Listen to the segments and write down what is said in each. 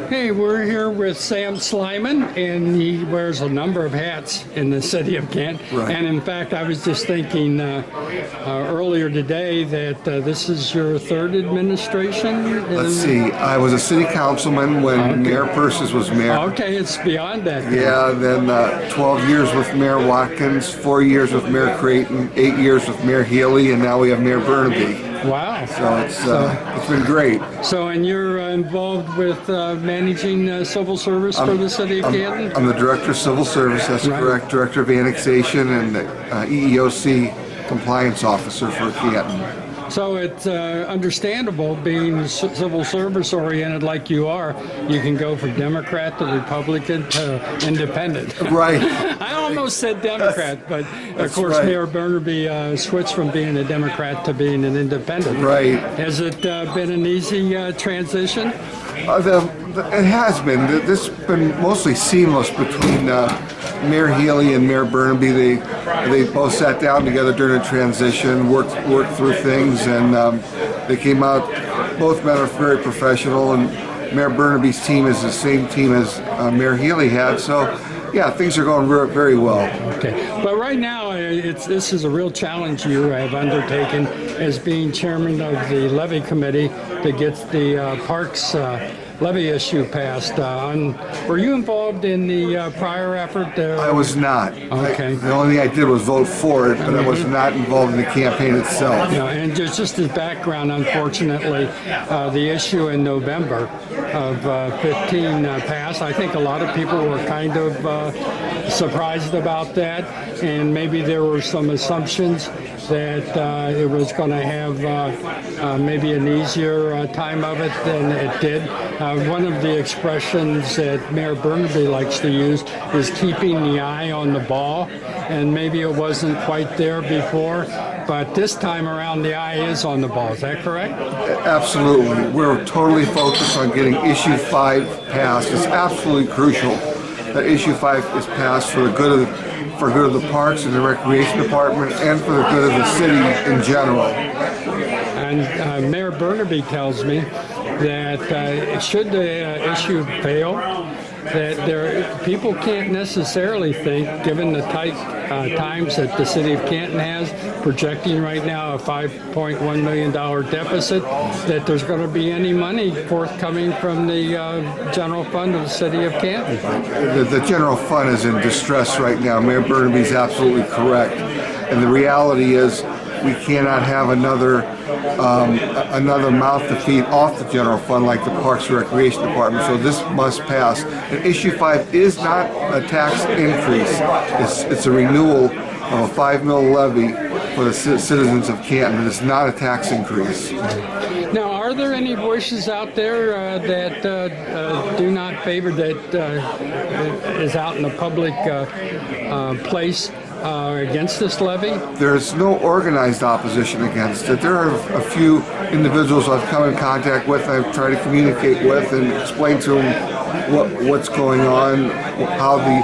Hey, we're here with Sam Sliman, and he wears a number of hats in the city of Canton. Right. And in fact, I was just thinking earlier today that this is your third administration. Let's see. I was a city councilman when Mayor Persis was mayor. Okay, it's beyond that. Yeah, then 12 years with Mayor Watkins, 4 years with Mayor Creighton, 8 years with Mayor Healy, and now we have Mayor Burnaby. Wow. So it's been great. So, and you're involved with managing civil service for the city of Canton? I'm the Director of Civil Service, that's correct, Director of Annexation and EEOC Compliance Officer for Canton. So it's understandable, being civil service oriented like you are, you can go from Democrat to Republican to Independent. Right. I almost said Democrat, but of course right. Mayor Burnaby switched from being a Democrat to being an Independent. Right. Has it been an easy transition? It has been. This has been mostly seamless between Mayor Healy and Mayor Burnaby. They both sat down together during the transition, worked through things, and they came out. Both men are very professional, and Mayor Burnaby's team is the same team as Mayor Healy had. So, yeah, things are going very well. Okay, but right now this is a real challenge you have undertaken as being chairman of the levy committee to get the parks levy issue passed. Were you involved in the prior effort? I was not. Okay. The only thing I did was vote for it, but I was not involved in the campaign itself. Yeah, and just as background, unfortunately, the issue in November of 15 passed. I think a lot of people were kind of surprised about that, and maybe there were some assumptions that it was going to have maybe an easier time of it than it did. One of the expressions that Mayor Burnaby likes to use is keeping the eye on the ball, and maybe it wasn't quite there before, but this time around the eye is on the ball. Is that correct? Absolutely. We're totally focused on getting Issue 5 passed. It's absolutely crucial that Issue 5 is passed for the good of the parks and the recreation department and for the good of the city in general. And Mayor Burnaby tells me that should the issue fail, that people can't necessarily think, given the tight times that the city of Canton has, projecting right now a $5.1 million deficit, that there's going to be any money forthcoming from the general fund of the city of Canton. The general fund is in distress right now. Mayor Burnaby is absolutely correct. And the reality is we cannot have another mouth to feed off the general fund like the Parks and Recreation Department, so this must pass. And Issue 5 is not a tax increase. It's a renewal of a $5 million levy for the citizens of Canton. It's not a tax increase. Now, are there any voices out there that do not favor, that is out in the public place against this levy? There's no organized opposition against it. There are a few individuals I've come in contact with, I've tried to communicate with and explain to them what's going on, how the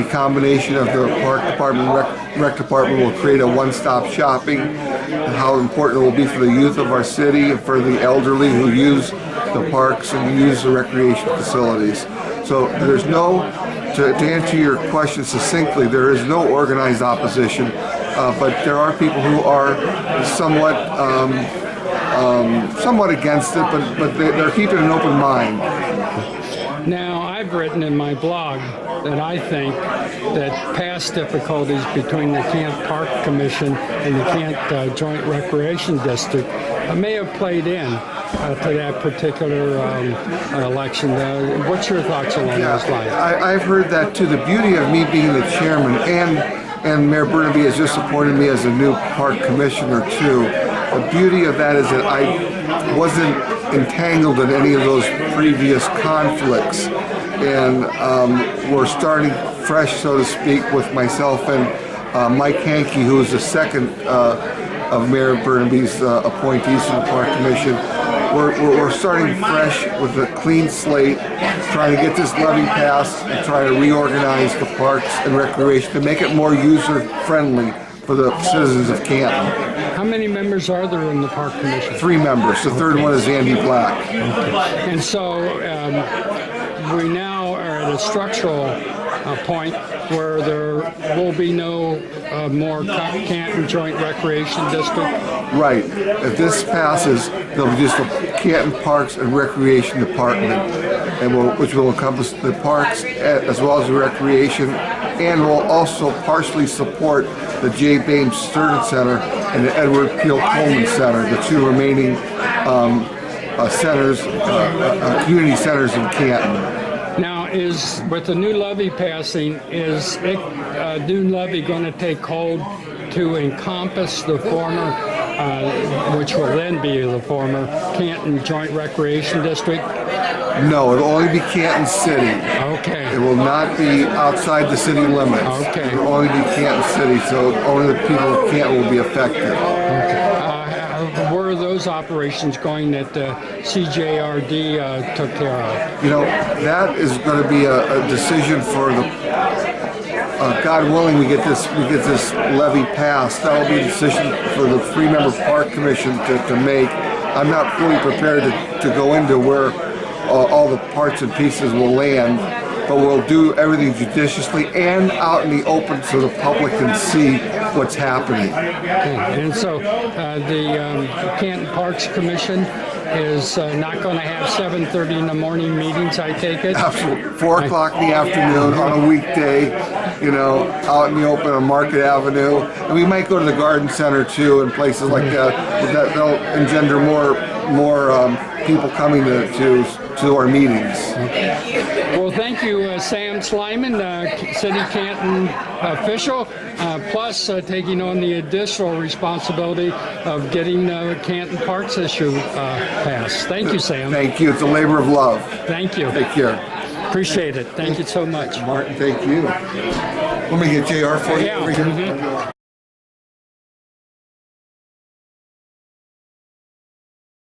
combination of the park department and rec department will create a one-stop shopping, and how important it will be for the youth of our city and for the elderly who use the parks and use the recreation facilities. So there's no, to answer your question succinctly, there is no organized opposition, but there are people who are somewhat against it, but they're keeping an open mind. Now, I've written in my blog that I think that past difficulties between the Canton Park Commission and the Canton Joint Recreation District may have played in to that particular election. What's your thoughts along those lines? I've heard that too. The beauty of me being the chairman and Mayor Burnaby has just appointed me as a new park commissioner too. The beauty of that is that I wasn't entangled in any of those previous conflicts, and we're starting fresh, so to speak, with myself and Mike Hankey, who is the second of Mayor Burnaby's appointees to the Park Commission. We're starting fresh with a clean slate, trying to get this levy passed and try to reorganize the parks and recreation to make it more user-friendly for the citizens of Canton. How many members are there in the Park Commission? 3 members. The third one is Andy Black. And so we now are at a structural point where there will be no more Canton Joint Recreation District. Right. If this passes, there'll be just a Canton Parks and Recreation Department, which will encompass the parks as well as the recreation, and will also partially support the J. Bain Stern Center and the Edward Peel Coleman Center, the 2 remaining community centers in Canton. Now, with the new levy passing, is new levy going to take hold to encompass the former, which will then be the former Canton Joint Recreation District? No, it'll only be Canton City. Okay. It will not be outside the city limits. Okay. It will only be Canton City, so only the people of Canton will be affected. Okay. Where are those operations going that CJRD took care of? You know, that is going to be a decision for the. God willing, we get this levy passed. That will be a decision for the 3-member Park Commission to make. I'm not fully prepared to go into where all the parts and pieces will land, but we'll do everything judiciously and out in the open so the public can see what's happening. Okay. And so the Canton Parks Commission is not going to have 7:30 in the morning meetings, I take it? Absolutely. 4 o'clock in the afternoon on a weekday, out in the open on Market Avenue. And we might go to the Garden Center too and places like that. That'll engender more people coming to our meetings. Okay. Well, thank you, Sam Sliman, City Canton official, plus taking on the additional responsibility of getting the Canton Parks issue passed. Thank you, Sam. Thank you. It's a labor of love. Thank you. Take care. Appreciate it. Thank you so much. Martin, thank you. Let me get JR for you over here.